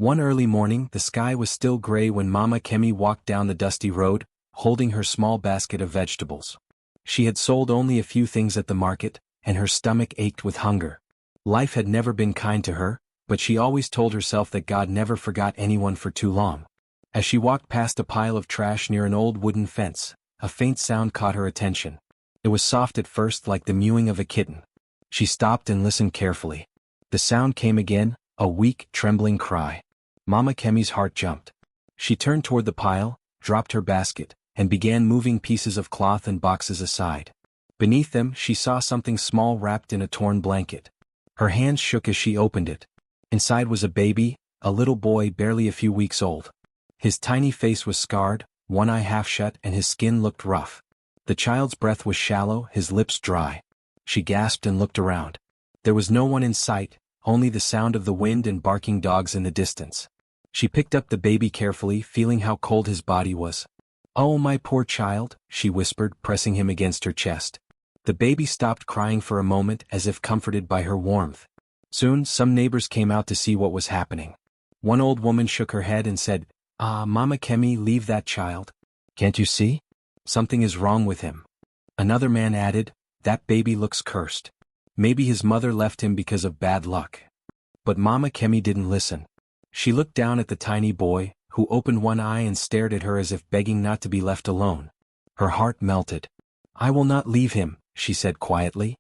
One early morning, the sky was still gray when Mama Kemi walked down the dusty road, holding her small basket of vegetables. She had sold only a few things at the market, and her stomach ached with hunger. Life had never been kind to her, but she always told herself that God never forgot anyone for too long. As she walked past a pile of trash near an old wooden fence, a faint sound caught her attention. It was soft at first, like the mewing of a kitten. She stopped and listened carefully. The sound came again, a weak, trembling cry. Mama Kemi's heart jumped. She turned toward the pile, dropped her basket, and began moving pieces of cloth and boxes aside. Beneath them, she saw something small wrapped in a torn blanket. Her hands shook as she opened it. Inside was a baby, a little boy barely a few weeks old. His tiny face was scarred, one eye half shut, and his skin looked rough. The child's breath was shallow, his lips dry. She gasped and looked around. There was no one in sight, only the sound of the wind and barking dogs in the distance. She picked up the baby carefully, feeling how cold his body was. "Oh, my poor child," she whispered, pressing him against her chest. The baby stopped crying for a moment, as if comforted by her warmth. Soon, some neighbors came out to see what was happening. One old woman shook her head and said, "Ah, Mama Kemi, leave that child. Can't you see? Something is wrong with him." Another man added, "That baby looks cursed. Maybe his mother left him because of bad luck." But Mama Kemi didn't listen. She looked down at the tiny boy, who opened one eye and stared at her as if begging not to be left alone. Her heart melted. "I will not leave him," she said quietly.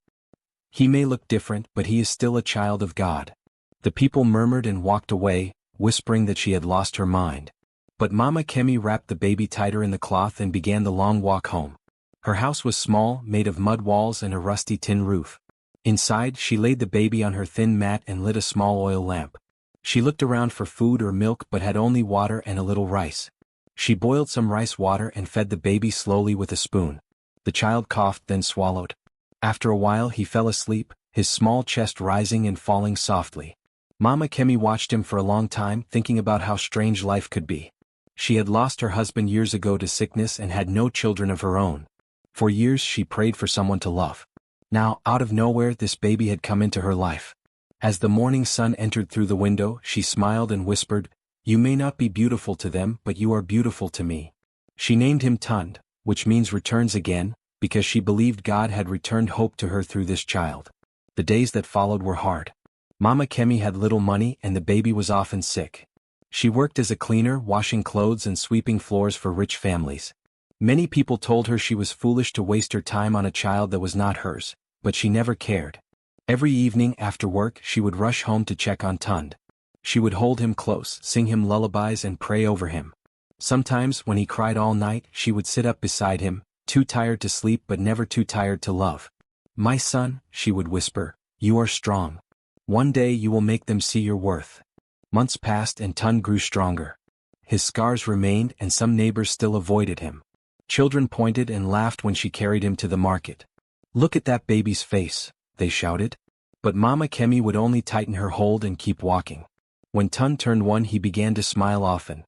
"He may look different, but he is still a child of God." The people murmured and walked away, whispering that she had lost her mind. But Mama Kemi wrapped the baby tighter in the cloth and began the long walk home. Her house was small, made of mud walls and a rusty tin roof. Inside, she laid the baby on her thin mat and lit a small oil lamp. She looked around for food or milk but had only water and a little rice. She boiled some rice water and fed the baby slowly with a spoon. The child coughed, then swallowed. After a while he fell asleep, his small chest rising and falling softly. Mama Kemi watched him for a long time, thinking about how strange life could be. She had lost her husband years ago to sickness and had no children of her own. For years she prayed for someone to love. Now, out of nowhere, this baby had come into her life. As the morning sun entered through the window, she smiled and whispered, "You may not be beautiful to them, but you are beautiful to me." She named him Tund, which means returns again, because she believed God had returned hope to her through this child. The days that followed were hard. Mama Kemi had little money and the baby was often sick. She worked as a cleaner, washing clothes and sweeping floors for rich families. Many people told her she was foolish to waste her time on a child that was not hers, but she never cared. Every evening after work she would rush home to check on Tund. She would hold him close, sing him lullabies and pray over him. Sometimes, when he cried all night, she would sit up beside him, too tired to sleep but never too tired to love. "My son," she would whisper, "you are strong. One day you will make them see your worth." Months passed and Tund grew stronger. His scars remained and some neighbors still avoided him. Children pointed and laughed when she carried him to the market. "Look at that baby's face," they shouted. But Mama Kemi would only tighten her hold and keep walking. When Tund turned one, he began to smile often.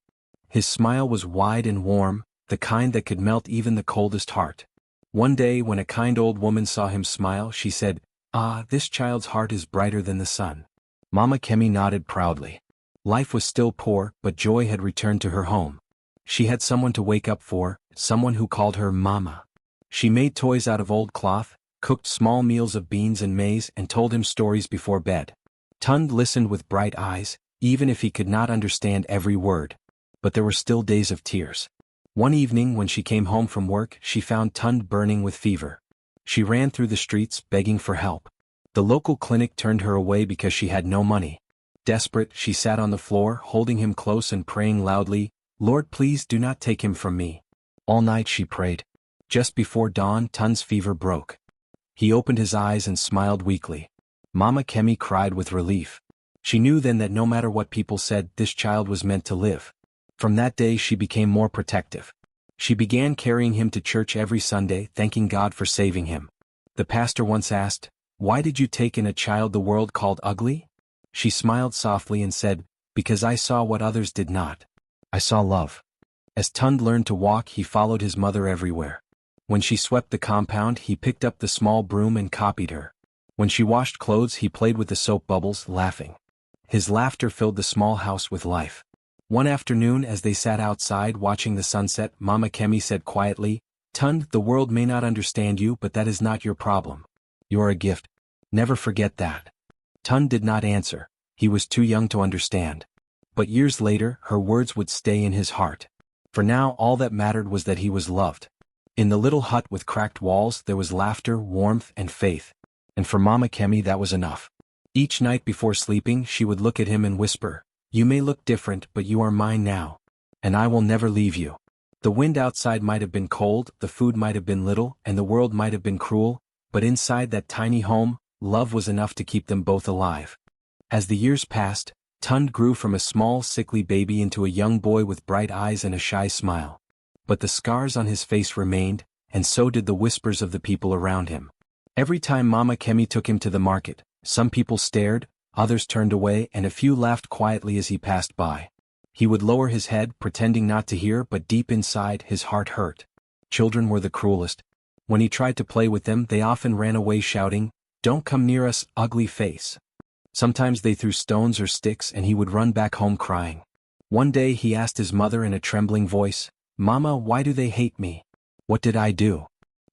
His smile was wide and warm, the kind that could melt even the coldest heart. One day when a kind old woman saw him smile, she said, "Ah, this child's heart is brighter than the sun." Mama Kemi nodded proudly. Life was still poor, but joy had returned to her home. She had someone to wake up for, someone who called her Mama. She made toys out of old cloth, cooked small meals of beans and maize and told him stories before bed. Tund listened with bright eyes, even if he could not understand every word. But there were still days of tears. One evening when she came home from work, she found Tund burning with fever. She ran through the streets, begging for help. The local clinic turned her away because she had no money. Desperate, she sat on the floor, holding him close and praying loudly, "Lord, please do not take him from me." All night she prayed. Just before dawn, Tund's fever broke. He opened his eyes and smiled weakly. Mama Kemi cried with relief. She knew then that no matter what people said, this child was meant to live. From that day she became more protective. She began carrying him to church every Sunday, thanking God for saving him. The pastor once asked, "Why did you take in a child the world called ugly?" She smiled softly and said, "Because I saw what others did not. I saw love." As Tund learned to walk, he followed his mother everywhere. When she swept the compound, he picked up the small broom and copied her. When she washed clothes, he played with the soap bubbles, laughing. His laughter filled the small house with life. One afternoon as they sat outside watching the sunset, Mama Kemi said quietly, "Tund, the world may not understand you, but that is not your problem. You're a gift. Never forget that." Tund did not answer. He was too young to understand. But years later, her words would stay in his heart. For now all that mattered was that he was loved. In the little hut with cracked walls there was laughter, warmth, and faith. And for Mama Kemi that was enough. Each night before sleeping she would look at him and whisper, "You may look different, but you are mine now. And I will never leave you." The wind outside might have been cold, the food might have been little, and the world might have been cruel, but inside that tiny home, love was enough to keep them both alive. As the years passed, Tund grew from a small sickly baby into a young boy with bright eyes and a shy smile. But the scars on his face remained, and so did the whispers of the people around him. Every time Mama Kemi took him to the market, some people stared, others turned away, and a few laughed quietly as he passed by. He would lower his head, pretending not to hear, but deep inside his heart hurt. Children were the cruelest. When he tried to play with them they often ran away shouting, "Don't come near us, ugly face." Sometimes they threw stones or sticks and he would run back home crying. One day he asked his mother in a trembling voice, "Mama, why do they hate me? What did I do?"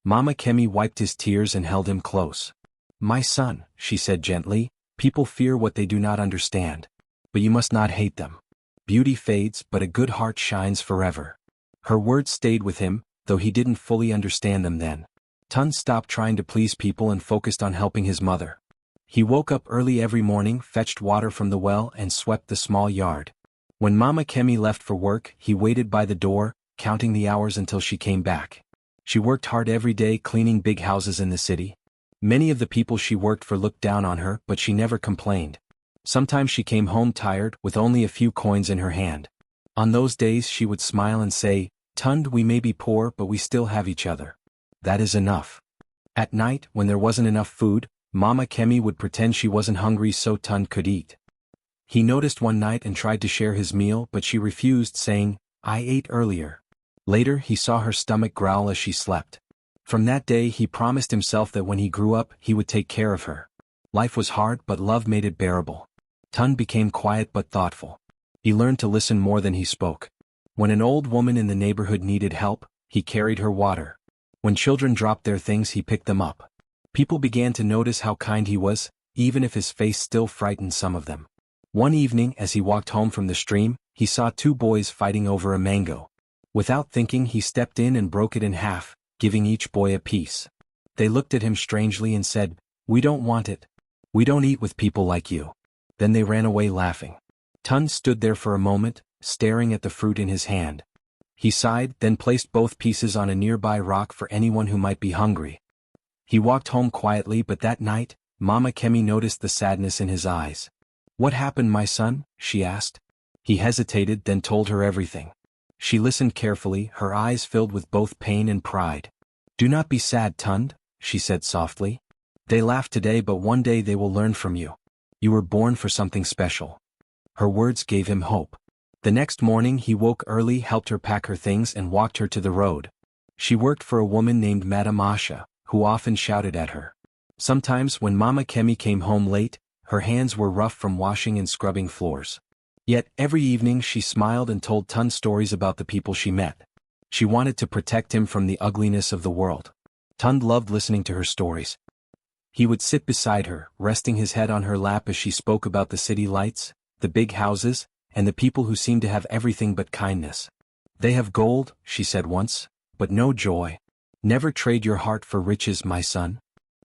Mama Kemi wiped his tears and held him close. "My son," she said gently, "people fear what they do not understand. But you must not hate them. Beauty fades, but a good heart shines forever." Her words stayed with him, though he didn't fully understand them then. Tund stopped trying to please people and focused on helping his mother. He woke up early every morning, fetched water from the well, and swept the small yard. When Mama Kemi left for work, he waited by the door, counting the hours until she came back. She worked hard every day cleaning big houses in the city. Many of the people she worked for looked down on her, but she never complained. Sometimes she came home tired, with only a few coins in her hand. On those days she would smile and say, "Tund, we may be poor, but we still have each other. That is enough." At night, when there wasn't enough food, Mama Kemi would pretend she wasn't hungry so Tund could eat. He noticed one night and tried to share his meal, but she refused, saying, "I ate earlier." Later he saw her stomach growl as she slept. From that day he promised himself that when he grew up he would take care of her. Life was hard, but love made it bearable. Tund became quiet but thoughtful. He learned to listen more than he spoke. When an old woman in the neighborhood needed help, he carried her water. When children dropped their things he picked them up. People began to notice how kind he was, even if his face still frightened some of them. One evening as he walked home from the stream, he saw two boys fighting over a mango. Without thinking he stepped in and broke it in half, giving each boy a piece. They looked at him strangely and said, "We don't want it. We don't eat with people like you." Then they ran away laughing. Tund stood there for a moment, staring at the fruit in his hand. He sighed, then placed both pieces on a nearby rock for anyone who might be hungry. He walked home quietly, but that night, Mama Kemi noticed the sadness in his eyes. "What happened, my son?" she asked. He hesitated, then told her everything. She listened carefully, her eyes filled with both pain and pride. "Do not be sad, Tund," she said softly. "They laugh today, but one day they will learn from you. You were born for something special." Her words gave him hope. The next morning he woke early, helped her pack her things, and walked her to the road. She worked for a woman named Madame Asha, who often shouted at her. Sometimes when Mama Kemi came home late, her hands were rough from washing and scrubbing floors. Yet every evening she smiled and told Tund stories about the people she met. She wanted to protect him from the ugliness of the world. Tund loved listening to her stories. He would sit beside her, resting his head on her lap as she spoke about the city lights, the big houses, and the people who seemed to have everything but kindness. "They have gold," she said once, "but no joy. Never trade your heart for riches, my son."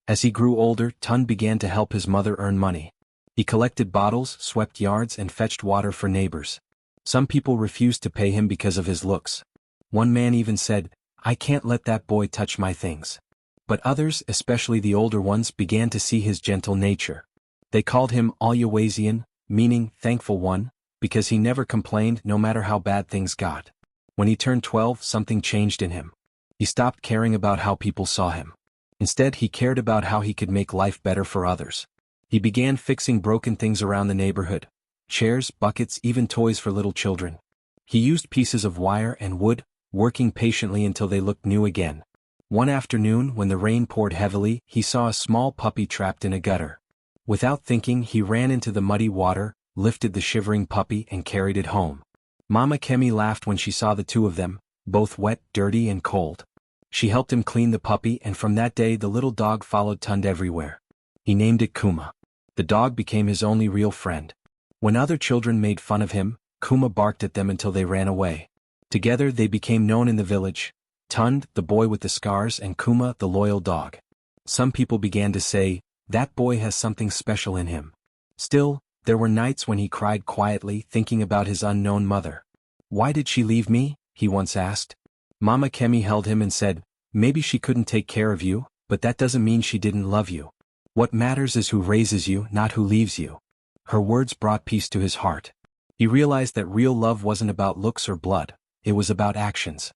As he grew older, Tund began to help his mother earn money. He collected bottles, swept yards, and fetched water for neighbors. Some people refused to pay him because of his looks. One man even said, "I can't let that boy touch my things." But others, especially the older ones, began to see his gentle nature. They called him Alyawazian, meaning thankful one, because he never complained no matter how bad things got. When he turned 12, something changed in him. He stopped caring about how people saw him. Instead, he cared about how he could make life better for others. He began fixing broken things around the neighborhood. Chairs, buckets, even toys for little children. He used pieces of wire and wood, working patiently until they looked new again. One afternoon, when the rain poured heavily, he saw a small puppy trapped in a gutter. Without thinking, he ran into the muddy water, lifted the shivering puppy and carried it home. Mama Kemi laughed when she saw the two of them, both wet, dirty and cold. She helped him clean the puppy, and from that day the little dog followed Tund everywhere. He named it Kuma. The dog became his only real friend. When other children made fun of him, Kuma barked at them until they ran away. Together they became known in the village: Tund, the boy with the scars, and Kuma, the loyal dog. Some people began to say, "That boy has something special in him." Still, there were nights when he cried quietly, thinking about his unknown mother. "Why did she leave me?" he once asked. Mama Kemi held him and said, "Maybe she couldn't take care of you, but that doesn't mean she didn't love you. What matters is who raises you, not who leaves you." Her words brought peace to his heart. He realized that real love wasn't about looks or blood, it was about actions.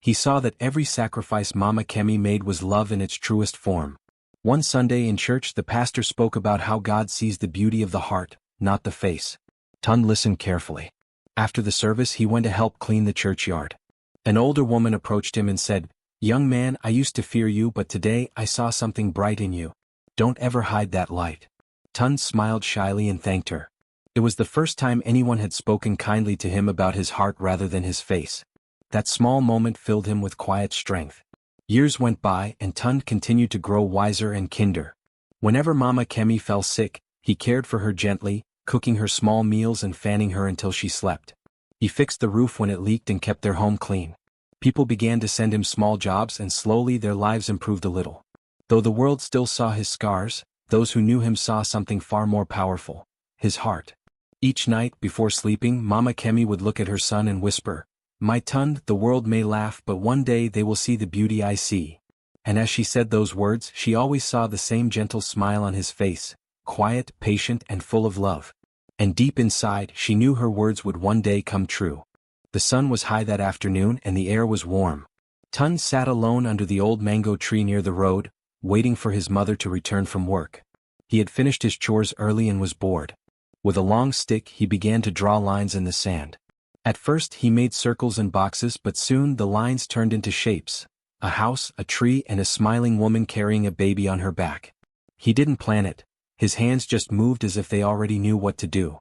He saw that every sacrifice Mama Kemi made was love in its truest form. One Sunday in church, the pastor spoke about how God sees the beauty of the heart, not the face. Tund listened carefully. After the service, he went to help clean the churchyard. An older woman approached him and said, "Young man, I used to fear you, but today I saw something bright in you. Don't ever hide that light." Tund smiled shyly and thanked her. It was the first time anyone had spoken kindly to him about his heart rather than his face. That small moment filled him with quiet strength. Years went by, and Tund continued to grow wiser and kinder. Whenever Mama Kemi fell sick, he cared for her gently, cooking her small meals and fanning her until she slept. He fixed the roof when it leaked and kept their home clean. People began to send him small jobs, and slowly their lives improved a little. Though the world still saw his scars, those who knew him saw something far more powerful: his heart. Each night, before sleeping, Mama Kemi would look at her son and whisper, "My Tund, the world may laugh, but one day they will see the beauty I see." And as she said those words, she always saw the same gentle smile on his face, quiet, patient, and full of love. And deep inside, she knew her words would one day come true. The sun was high that afternoon, and the air was warm. Tund sat alone under the old mango tree near the road, waiting for his mother to return from work. He had finished his chores early and was bored. With a long stick, he began to draw lines in the sand. At first he made circles and boxes, but soon the lines turned into shapes: a house, a tree, and a smiling woman carrying a baby on her back. He didn't plan it. His hands just moved as if they already knew what to do.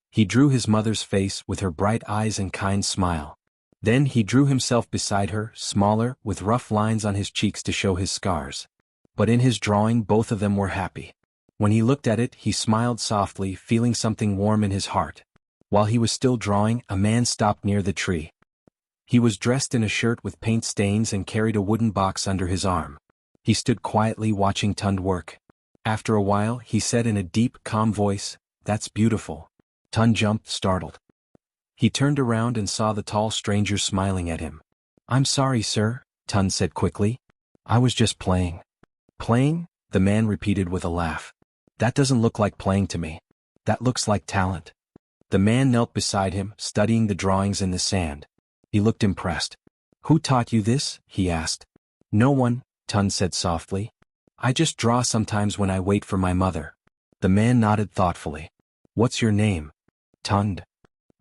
He drew his mother's face with her bright eyes and kind smile. Then he drew himself beside her, smaller, with rough lines on his cheeks to show his scars. But in his drawing, both of them were happy. When he looked at it, he smiled softly, feeling something warm in his heart. While he was still drawing, a man stopped near the tree. He was dressed in a shirt with paint stains and carried a wooden box under his arm. He stood quietly watching Tund work. After a while, he said in a deep, calm voice, "That's beautiful." Tund jumped, startled. He turned around and saw the tall stranger smiling at him. "I'm sorry, sir," Tund said quickly. "I was just playing." "Playing?" the man repeated with a laugh. "That doesn't look like playing to me. That looks like talent." The man knelt beside him, studying the drawings in the sand. He looked impressed. "Who taught you this?" he asked. "No one," Tund said softly. "I just draw sometimes when I wait for my mother." The man nodded thoughtfully. "What's your name?" "Tund."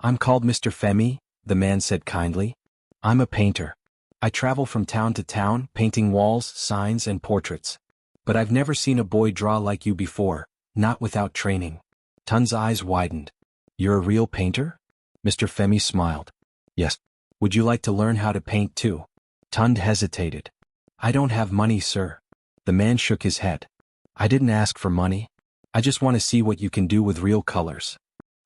"I'm called Mr. Femi," the man said kindly. "I'm a painter. I travel from town to town, painting walls, signs, and portraits. But I've never seen a boy draw like you before, not without training." Tund's eyes widened. "You're a real painter?" Mr. Femi smiled. "Yes. Would you like to learn how to paint too?" Tund hesitated. "I don't have money, sir." The man shook his head. "I didn't ask for money. I just want to see what you can do with real colors."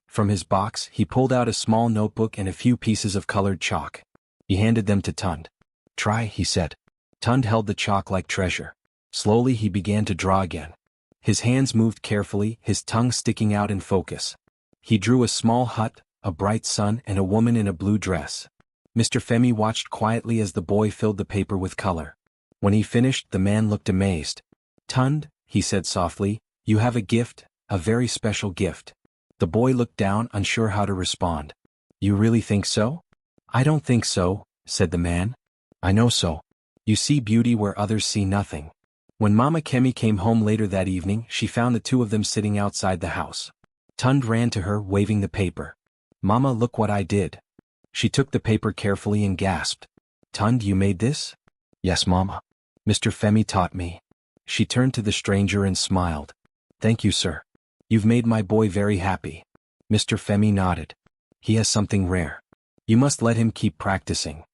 From his box, he pulled out a small notebook and a few pieces of colored chalk. He handed them to Tund. "Try," he said. Tund held the chalk like treasure. Slowly he began to draw again. His hands moved carefully, his tongue sticking out in focus. He drew a small hut, a bright sun, and a woman in a blue dress. Mr. Femi watched quietly as the boy filled the paper with color. When he finished, the man looked amazed. "Tund," he said softly, "you have a gift, a very special gift." The boy looked down, unsure how to respond. "You really think so?" "I don't think so," said the man. "I know so. You see beauty where others see nothing." When Mama Kemi came home later that evening, she found the two of them sitting outside the house. Tund ran to her, waving the paper. "Mama, look what I did." She took the paper carefully and gasped. "Tund, you made this?" "Yes, Mama. Mr. Femi taught me." She turned to the stranger and smiled. "Thank you, sir. You've made my boy very happy." Mr. Femi nodded. He has something rare. You must let him keep practicing.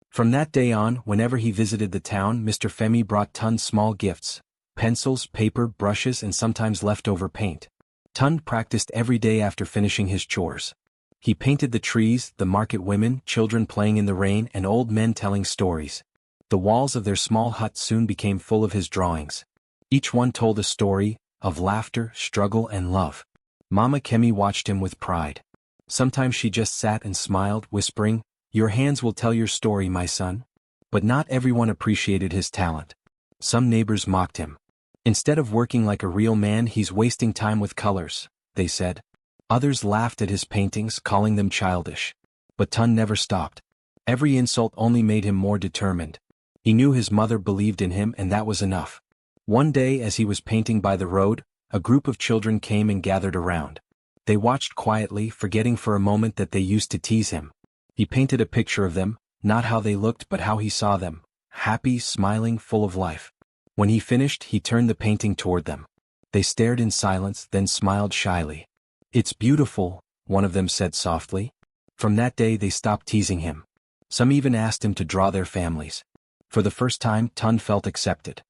From that day on, whenever he visited the town, Mr. Femi brought Tund small gifts: pencils, paper, brushes, and sometimes leftover paint. Tund practiced every day after finishing his chores. He painted the trees, the market women, children playing in the rain, and old men telling stories. The walls of their small hut soon became full of his drawings. Each one told a story of laughter, struggle, and love. Mama Kemi watched him with pride. Sometimes she just sat and smiled, whispering, "Your hands will tell your story, my son." But not everyone appreciated his talent. Some neighbors mocked him. "Instead of working like a real man, he's wasting time with colors," they said. Others laughed at his paintings, calling them childish. But Tund never stopped. Every insult only made him more determined. He knew his mother believed in him, and that was enough. One day, as he was painting by the road, a group of children came and gathered around. They watched quietly, forgetting for a moment that they used to tease him. He painted a picture of them, not how they looked but how he saw them, happy, smiling, full of life. When he finished, he turned the painting toward them. They stared in silence, then smiled shyly. "It's beautiful," one of them said softly. From that day they stopped teasing him. Some even asked him to draw their families. For the first time, Tund felt accepted.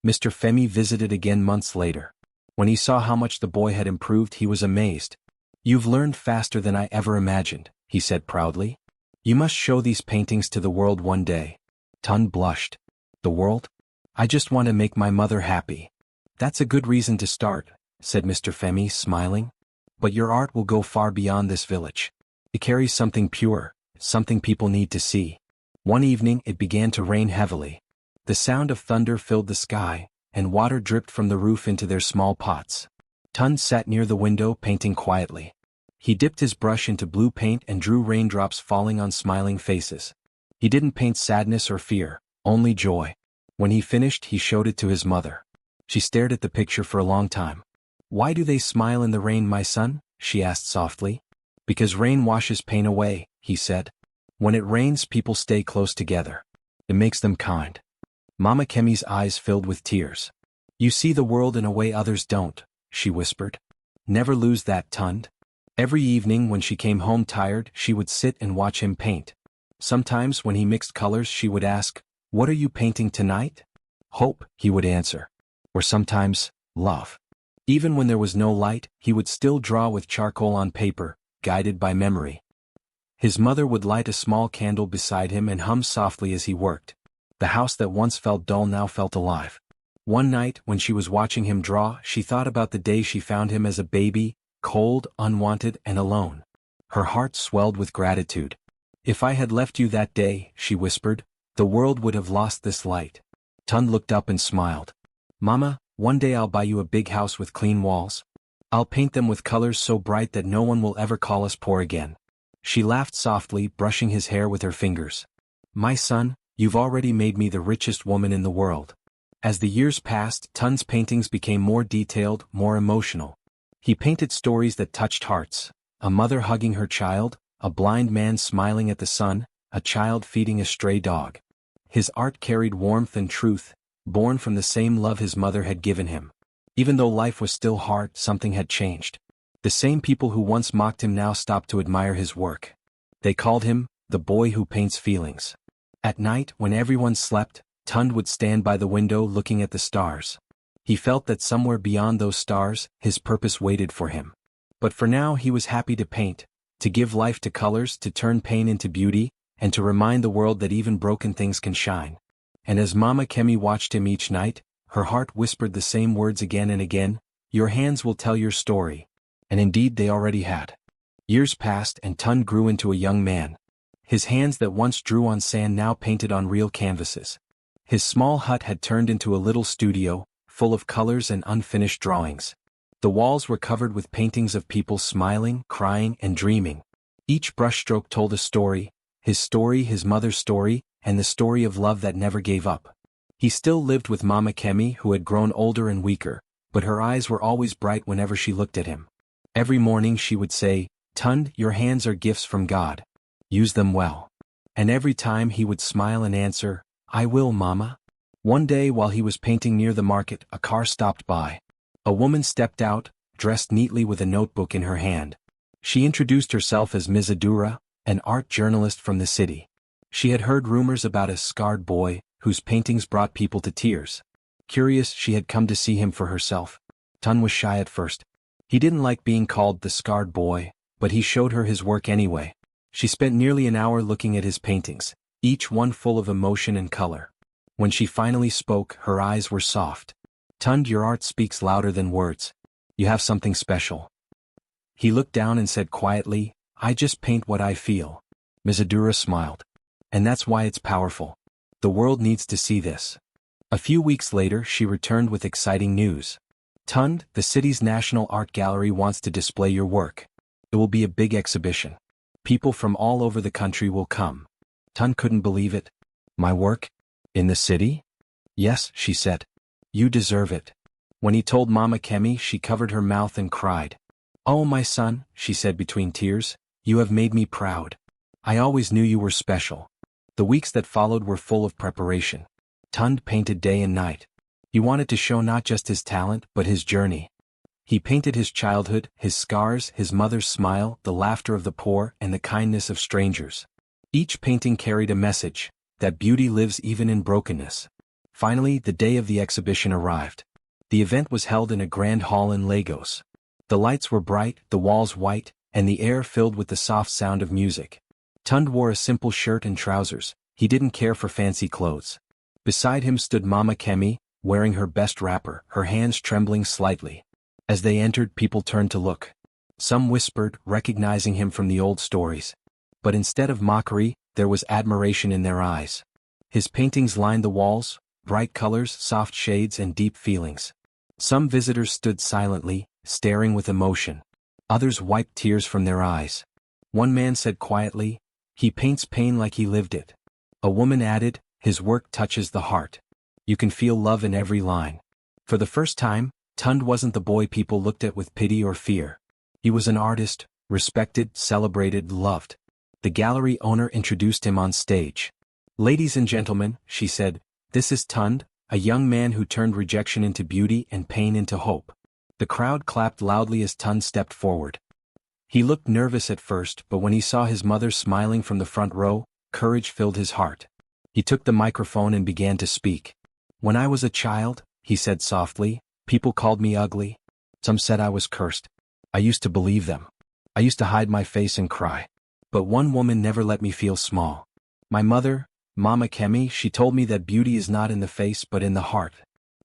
Mr. Femi visited again months later. When he saw how much the boy had improved, he was amazed. "You've learned faster than I ever imagined," he said proudly. "You must show these paintings to the world one day." Tund blushed. "The world? I just want to make my mother happy." "That's a good reason to start," said Mr. Femi, smiling. "But your art will go far beyond this village. It carries something pure, something people need to see." One evening it began to rain heavily. The sound of thunder filled the sky, and water dripped from the roof into their small pots. Tund sat near the window, painting quietly. He dipped his brush into blue paint and drew raindrops falling on smiling faces. He didn't paint sadness or fear, only joy. When he finished, he showed it to his mother. She stared at the picture for a long time. "Why do they smile in the rain, my son?" she asked softly. "Because rain washes pain away," he said. "When it rains, people stay close together. It makes them kind." Mama Kemi's eyes filled with tears. "You see the world in a way others don't," she whispered. "Never lose that, Tund." Every evening when she came home tired, she would sit and watch him paint. Sometimes when he mixed colors, she would ask, "What are you painting tonight?" "Hope," he would answer. Or sometimes, "Love." Even when there was no light, he would still draw with charcoal on paper, guided by memory. His mother would light a small candle beside him and hum softly as he worked. The house that once felt dull now felt alive. One night, when she was watching him draw, she thought about the day she found him as a baby, cold, unwanted, and alone. Her heart swelled with gratitude. "If I had left you that day," she whispered, "the world would have lost this light." Tund looked up and smiled. "Mama, one day I'll buy you a big house with clean walls. I'll paint them with colors so bright that no one will ever call us poor again." She laughed softly, brushing his hair with her fingers. "My son, you've already made me the richest woman in the world." As the years passed, Tund's paintings became more detailed, more emotional. He painted stories that touched hearts: a mother hugging her child, a blind man smiling at the sun, a child feeding a stray dog. His art carried warmth and truth, born from the same love his mother had given him. Even though life was still hard, something had changed. The same people who once mocked him now stopped to admire his work. They called him the boy who paints feelings. At night, when everyone slept, Tund would stand by the window looking at the stars. He felt that somewhere beyond those stars, his purpose waited for him. But for now he was happy to paint, to give life to colors, to turn pain into beauty, and to remind the world that even broken things can shine. And as Mama Kemi watched him each night, her heart whispered the same words again and again: "Your hands will tell your story." And indeed they already had. Years passed and Tund grew into a young man. His hands that once drew on sand now painted on real canvases. His small hut had turned into a little studio, full of colors and unfinished drawings. The walls were covered with paintings of people smiling, crying, and dreaming. Each brushstroke told a story, his mother's story, and the story of love that never gave up. He still lived with Mama Kemi, who had grown older and weaker, but her eyes were always bright whenever she looked at him. Every morning she would say, "Tund, your hands are gifts from God. Use them well." And every time he would smile and answer, "I will, Mama." One day while he was painting near the market, a car stopped by. A woman stepped out, dressed neatly with a notebook in her hand. She introduced herself as Ms. Adura, an art journalist from the city. She had heard rumors about a scarred boy whose paintings brought people to tears. Curious, she had come to see him for herself. Tun was shy at first. He didn't like being called the scarred boy, but he showed her his work anyway. She spent nearly an hour looking at his paintings, each one full of emotion and color. When she finally spoke, her eyes were soft. Tund, your art speaks louder than words. You have something special. He looked down and said quietly, I just paint what I feel. Ms. Adura smiled. And that's why it's powerful. The world needs to see this. A few weeks later, she returned with exciting news. Tund, the city's National Art Gallery wants to display your work. It will be a big exhibition. People from all over the country will come. Tund couldn't believe it. My work? In the city? Yes, she said. You deserve it. When he told Mama Kemi, she covered her mouth and cried. Oh, my son, she said between tears, you have made me proud. I always knew you were special. The weeks that followed were full of preparation. Tund painted day and night. He wanted to show not just his talent, but his journey. He painted his childhood, his scars, his mother's smile, the laughter of the poor, and the kindness of strangers. Each painting carried a message, that beauty lives even in brokenness. Finally, the day of the exhibition arrived. The event was held in a grand hall in Lagos. The lights were bright, the walls white, and the air filled with the soft sound of music. Tund wore a simple shirt and trousers. He didn't care for fancy clothes. Beside him stood Mama Kemi, wearing her best wrapper, her hands trembling slightly. As they entered, people turned to look. Some whispered, recognizing him from the old stories. But instead of mockery, there was admiration in their eyes. His paintings lined the walls, bright colors, soft shades, and deep feelings. Some visitors stood silently, staring with emotion. Others wiped tears from their eyes. One man said quietly, he paints pain like he lived it. A woman added, his work touches the heart. You can feel love in every line. For the first time, Tund wasn't the boy people looked at with pity or fear. He was an artist, respected, celebrated, loved. The gallery owner introduced him on stage. Ladies and gentlemen, she said, this is Tund, a young man who turned rejection into beauty and pain into hope. The crowd clapped loudly as Tund stepped forward. He looked nervous at first, but when he saw his mother smiling from the front row, courage filled his heart. He took the microphone and began to speak. When I was a child, he said softly, people called me ugly. Some said I was cursed. I used to believe them. I used to hide my face and cry. But one woman never let me feel small. My mother, Mama Kemi, she told me that beauty is not in the face but in the heart.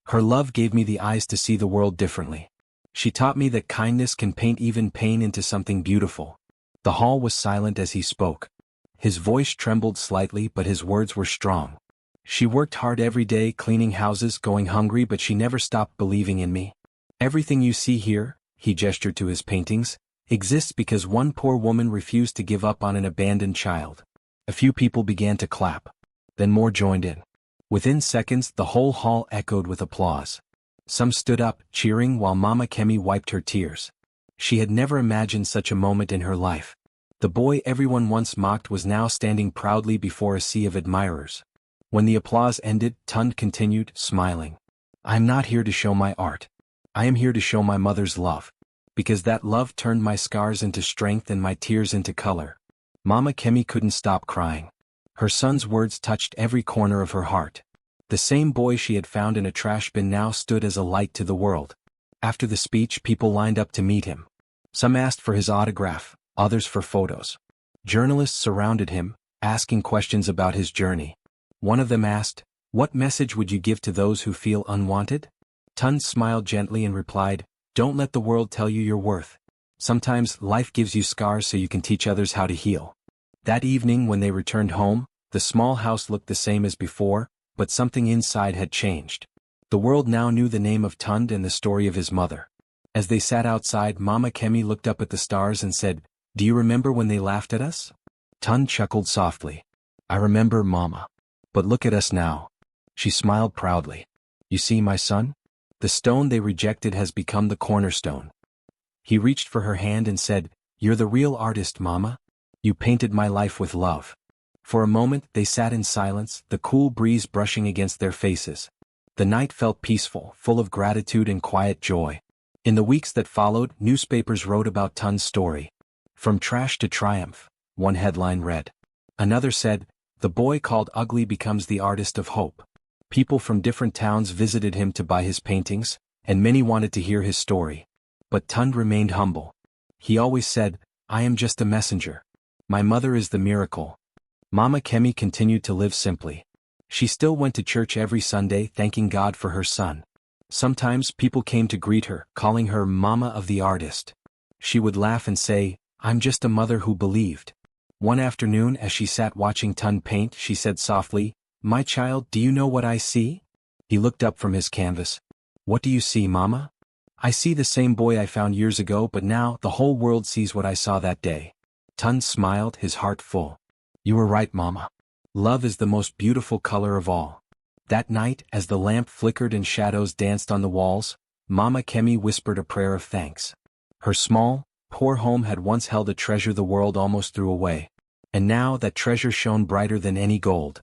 Her love gave me the eyes to see the world differently. She taught me that kindness can paint even pain into something beautiful. The hall was silent as he spoke. His voice trembled slightly, but his words were strong. She worked hard every day, cleaning houses, going hungry, but she never stopped believing in me. Everything you see here, he gestured to his paintings, exists because one poor woman refused to give up on an abandoned child. A few people began to clap. Then more joined in. Within seconds, the whole hall echoed with applause. Some stood up, cheering, while Mama Kemi wiped her tears. She had never imagined such a moment in her life. The boy everyone once mocked was now standing proudly before a sea of admirers. When the applause ended, Tund continued, smiling. I am not here to show my art. I am here to show my mother's love. Because that love turned my scars into strength and my tears into color. Mama Kemi couldn't stop crying. Her son's words touched every corner of her heart. The same boy she had found in a trash bin now stood as a light to the world. After the speech, people lined up to meet him. Some asked for his autograph, others for photos. Journalists surrounded him, asking questions about his journey. One of them asked, what message would you give to those who feel unwanted? Tund smiled gently and replied, don't let the world tell you your worth. Sometimes life gives you scars so you can teach others how to heal. That evening when they returned home, the small house looked the same as before, but something inside had changed. The world now knew the name of Tund and the story of his mother. As they sat outside, Mama Kemi looked up at the stars and said, do you remember when they laughed at us? Tund chuckled softly. I remember, Mama. But look at us now. She smiled proudly. You see, my son? The stone they rejected has become the cornerstone. He reached for her hand and said, you're the real artist, Mama. You painted my life with love. For a moment, they sat in silence, the cool breeze brushing against their faces. The night felt peaceful, full of gratitude and quiet joy. In the weeks that followed, newspapers wrote about Tund's story. From trash to triumph, one headline read. Another said, the boy called ugly becomes the artist of hope. People from different towns visited him to buy his paintings, and many wanted to hear his story. But Tund remained humble. He always said, I am just a messenger. My mother is the miracle. Mama Kemi continued to live simply. She still went to church every Sunday thanking God for her son. Sometimes people came to greet her, calling her Mama of the Artist. She would laugh and say, I'm just a mother who believed. One afternoon as she sat watching Tund paint, she said softly, My child, do you know what I see? He looked up from his canvas. What do you see, Mama? I see the same boy I found years ago, but now the whole world sees what I saw that day. Tund smiled, his heart full. You were right, Mama. Love is the most beautiful color of all. That night, as the lamp flickered and shadows danced on the walls, Mama Kemi whispered a prayer of thanks. Her small, poor home had once held a treasure the world almost threw away. And now that treasure shone brighter than any gold.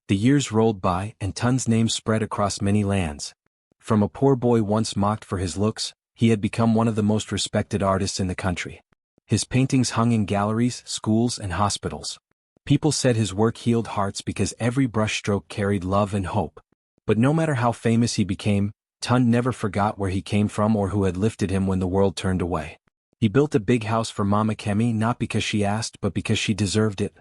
The years rolled by, and Tund's name spread across many lands. From a poor boy once mocked for his looks, he had become one of the most respected artists in the country. His paintings hung in galleries, schools, and hospitals. People said his work healed hearts because every brushstroke carried love and hope. But no matter how famous he became, Tund never forgot where he came from or who had lifted him when the world turned away. He built a big house for Mama Kemi not because she asked but because she deserved it.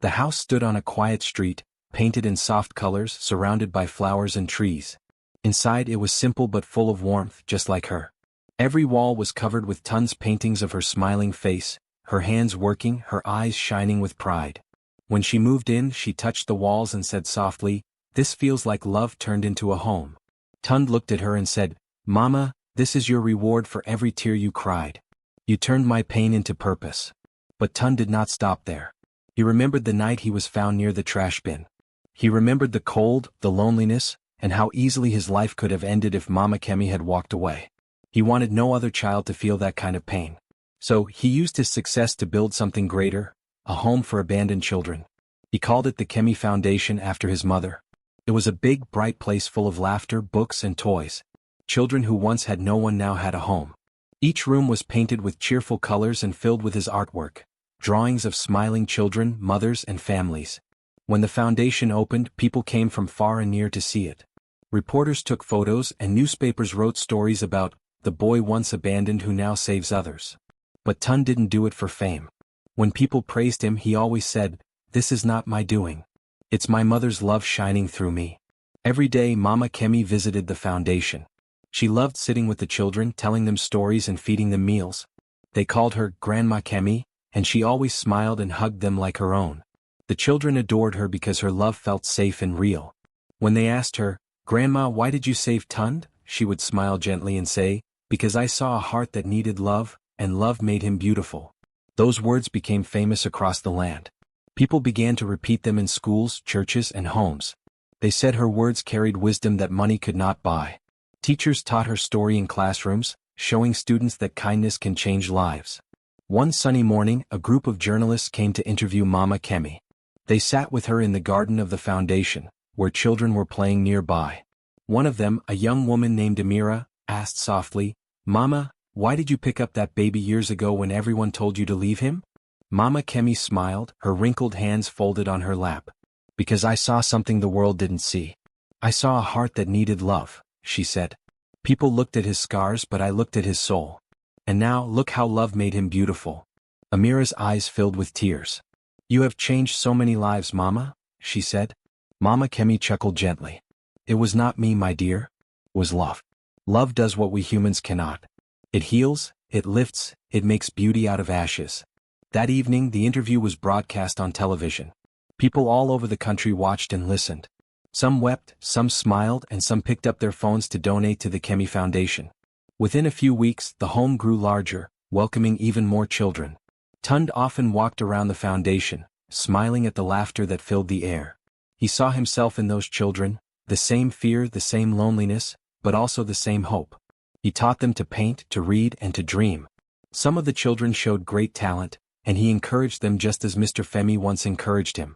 The house stood on a quiet street, painted in soft colors, surrounded by flowers and trees. Inside it was simple but full of warmth, just like her. Every wall was covered with Tund's paintings of her smiling face, her hands working, her eyes shining with pride. When she moved in, she touched the walls and said softly, This feels like love turned into a home. Tund looked at her and said, Mama, this is your reward for every tear you cried. You turned my pain into purpose. But Tund did not stop there. He remembered the night he was found near the trash bin. He remembered the cold, the loneliness, and how easily his life could have ended if Mama Kemi had walked away. He wanted no other child to feel that kind of pain. So he used his success to build something greater, a home for abandoned children. He called it the Kemi Foundation after his mother. It was a big, bright place full of laughter, books, and toys. Children who once had no one now had a home. Each room was painted with cheerful colors and filled with his artwork, drawings of smiling children, mothers, and families. When the foundation opened, people came from far and near to see it. Reporters took photos and newspapers wrote stories about the boy once abandoned who now saves others. But Tund didn't do it for fame. When people praised him, he always said, This is not my doing. It's my mother's love shining through me. Every day Mama Kemi visited the foundation. She loved sitting with the children, telling them stories and feeding them meals. They called her Grandma Kemi, and she always smiled and hugged them like her own. The children adored her because her love felt safe and real. When they asked her, Grandma, why did you save Tund? She would smile gently and say, Because I saw a heart that needed love, and love made him beautiful. Those words became famous across the land. People began to repeat them in schools, churches, and homes. They said her words carried wisdom that money could not buy. Teachers taught her story in classrooms, showing students that kindness can change lives. One sunny morning, a group of journalists came to interview Mama Kemi. They sat with her in the garden of the foundation, where children were playing nearby. One of them, a young woman named Amira, asked softly, Mama, why did you pick up that baby years ago when everyone told you to leave him? Mama Kemi smiled, her wrinkled hands folded on her lap. Because I saw something the world didn't see. I saw a heart that needed love, she said. People looked at his scars, but I looked at his soul. And now, look how love made him beautiful. Amira's eyes filled with tears. You have changed so many lives, Mama, she said. Mama Kemi chuckled gently. It was not me, my dear. It was love. Love does what we humans cannot. It heals, it lifts, it makes beauty out of ashes. That evening, the interview was broadcast on television. People all over the country watched and listened. Some wept, some smiled, and some picked up their phones to donate to the Kemi Foundation. Within a few weeks, the home grew larger, welcoming even more children. Tund often walked around the foundation, smiling at the laughter that filled the air. He saw himself in those children, the same fear, the same loneliness, but also the same hope. He taught them to paint, to read, and to dream. Some of the children showed great talent, and he encouraged them just as Mr. Femi once encouraged him.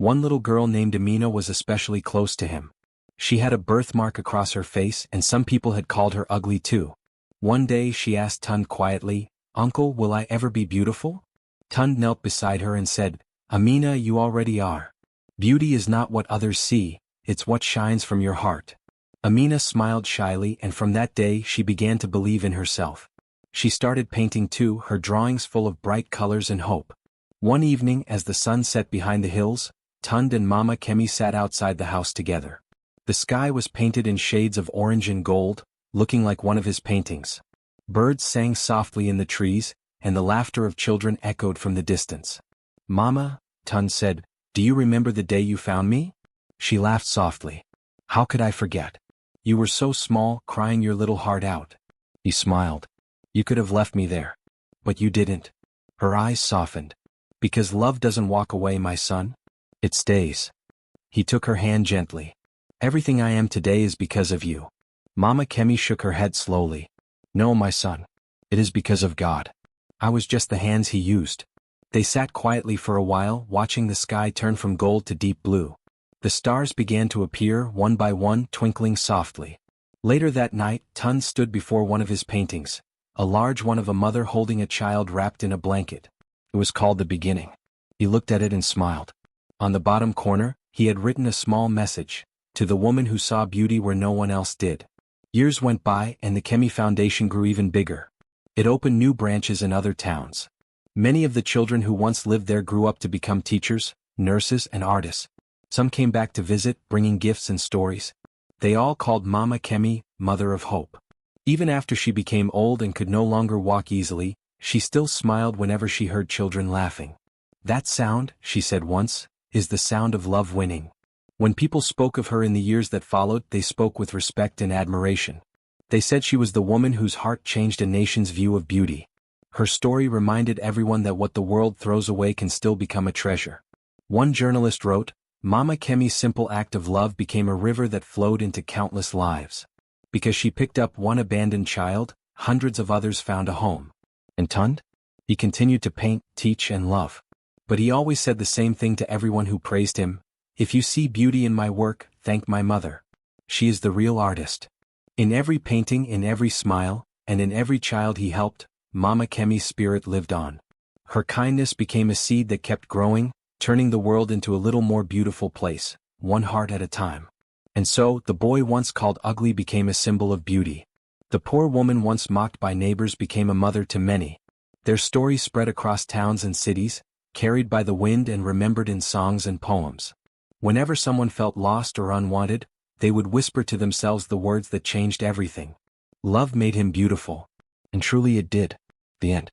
One little girl named Amina was especially close to him. She had a birthmark across her face, and some people had called her ugly too. One day she asked Tund quietly, Uncle, will I ever be beautiful? Tund knelt beside her and said, "Amina, you already are. Beauty is not what others see, it's what shines from your heart." Amina smiled shyly, and from that day she began to believe in herself. She started painting too, her drawings full of bright colors and hope. One evening as the sun set behind the hills, Tund and Mama Kemi sat outside the house together. The sky was painted in shades of orange and gold, looking like one of his paintings. Birds sang softly in the trees, and the laughter of children echoed from the distance. "Mama," Tund said, "do you remember the day you found me?" She laughed softly. "How could I forget? You were so small, crying your little heart out." He smiled. "You could have left me there. But you didn't." Her eyes softened. "Because love doesn't walk away, my son. It stays." He took her hand gently. "Everything I am today is because of you." Mama Kemi shook her head slowly. "No, my son. It is because of God. I was just the hands he used." They sat quietly for a while, watching the sky turn from gold to deep blue. The stars began to appear, one by one, twinkling softly. Later that night, Tund stood before one of his paintings, a large one of a mother holding a child wrapped in a blanket. It was called The Beginning. He looked at it and smiled. On the bottom corner, he had written a small message, "To the woman who saw beauty where no one else did." Years went by and the Kemi Foundation grew even bigger. It opened new branches in other towns. Many of the children who once lived there grew up to become teachers, nurses, and artists. Some came back to visit, bringing gifts and stories. They all called Mama Kemi, Mother of Hope. Even after she became old and could no longer walk easily, she still smiled whenever she heard children laughing. "That sound," she said once, "is the sound of love winning." When people spoke of her in the years that followed, they spoke with respect and admiration. They said she was the woman whose heart changed a nation's view of beauty. Her story reminded everyone that what the world throws away can still become a treasure. One journalist wrote, "Mama Kemi's simple act of love became a river that flowed into countless lives. Because she picked up one abandoned child, hundreds of others found a home." And Tund? He continued to paint, teach, and love. But he always said the same thing to everyone who praised him: "If you see beauty in my work, thank my mother. She is the real artist." In every painting, in every smile, and in every child he helped, Mama Kemi's spirit lived on. Her kindness became a seed that kept growing, turning the world into a little more beautiful place, one heart at a time. And so, the boy once called ugly became a symbol of beauty. The poor woman once mocked by neighbors became a mother to many. Their stories spread across towns and cities, carried by the wind and remembered in songs and poems. Whenever someone felt lost or unwanted, they would whisper to themselves the words that changed everything. Love made him beautiful. And truly it did. The end.